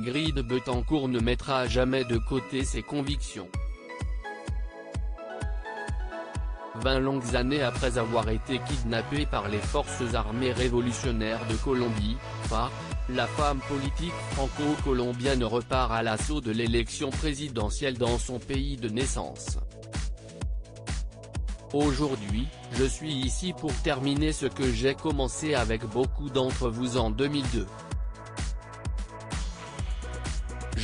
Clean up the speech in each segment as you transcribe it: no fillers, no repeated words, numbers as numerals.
Ingrid Betancourt ne mettra jamais de côté ses convictions. 20 longues années après avoir été kidnappée par les forces armées révolutionnaires de Colombie, FARC, la femme politique franco-colombienne repart à l'assaut de l'élection présidentielle dans son pays de naissance. Aujourd'hui, je suis ici pour terminer ce que j'ai commencé avec beaucoup d'entre vous en 2002.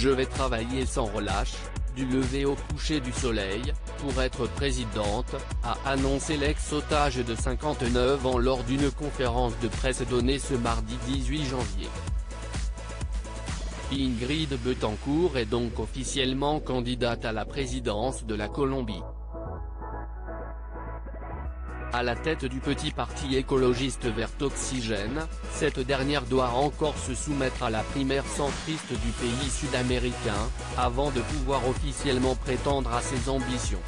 Je vais travailler sans relâche, du lever au coucher du soleil, pour être présidente, a annoncé l'ex-otage de 59 ans lors d'une conférence de presse donnée ce mardi 18 janvier. Ingrid Betancourt est donc officiellement candidate à la présidence de la Colombie. À la tête du petit parti écologiste Vert Oxygène, cette dernière doit encore se soumettre à la primaire centriste du pays sud-américain, avant de pouvoir officiellement prétendre à ses ambitions.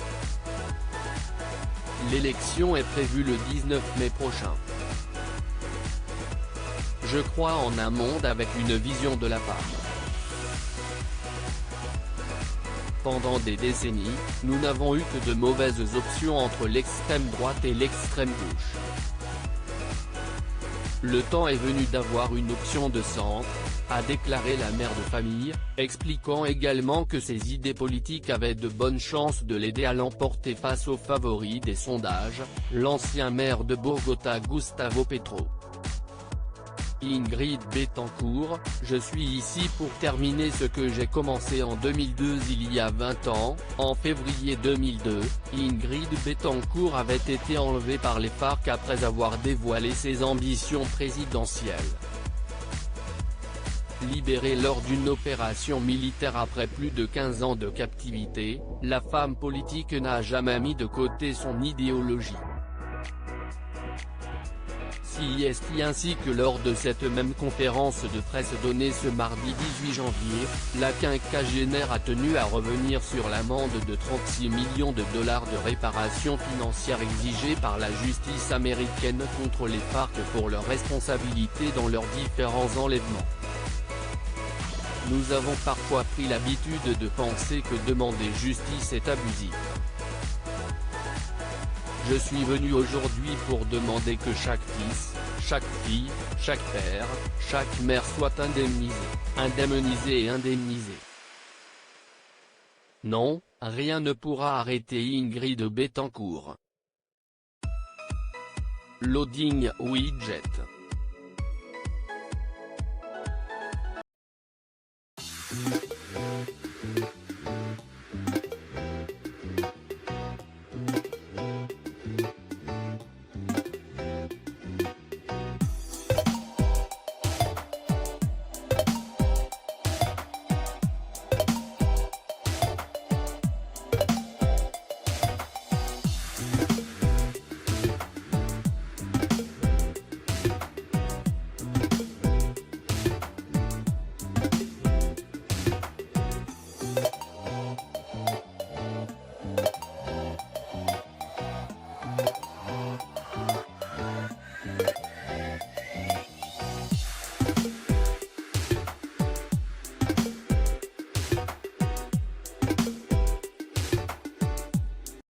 L'élection est prévue le 19 mai prochain. Je crois en un monde avec une vision de la femme. Pendant des décennies, nous n'avons eu que de mauvaises options entre l'extrême droite et l'extrême gauche. Le temps est venu d'avoir une option de centre, a déclaré la mère de famille, expliquant également que ses idées politiques avaient de bonnes chances de l'aider à l'emporter face aux favoris des sondages, l'ancien maire de Bogota Gustavo Petro. Ingrid Betancourt, je suis ici pour terminer ce que j'ai commencé en 2002 il y a 20 ans, en février 2002, Ingrid Betancourt avait été enlevée par les FARC après avoir dévoilé ses ambitions présidentielles. Libérée lors d'une opération militaire après plus de 15 ans de captivité, la femme politique n'a jamais mis de côté son idéologie. C'est ainsi que lors de cette même conférence de presse donnée ce mardi 18 janvier, la quinquagénaire a tenu à revenir sur l'amende de 36 millions de dollars de réparation financière exigée par la justice américaine contre les FARC pour leur responsabilité dans leurs différents enlèvements. Nous avons parfois pris l'habitude de penser que demander justice est abusif. Je suis venu aujourd'hui pour demander que chaque fils, chaque fille, chaque père, chaque mère soit indemnisé et indemnisé. Non, rien ne pourra arrêter Ingrid Betancourt. Loading widget.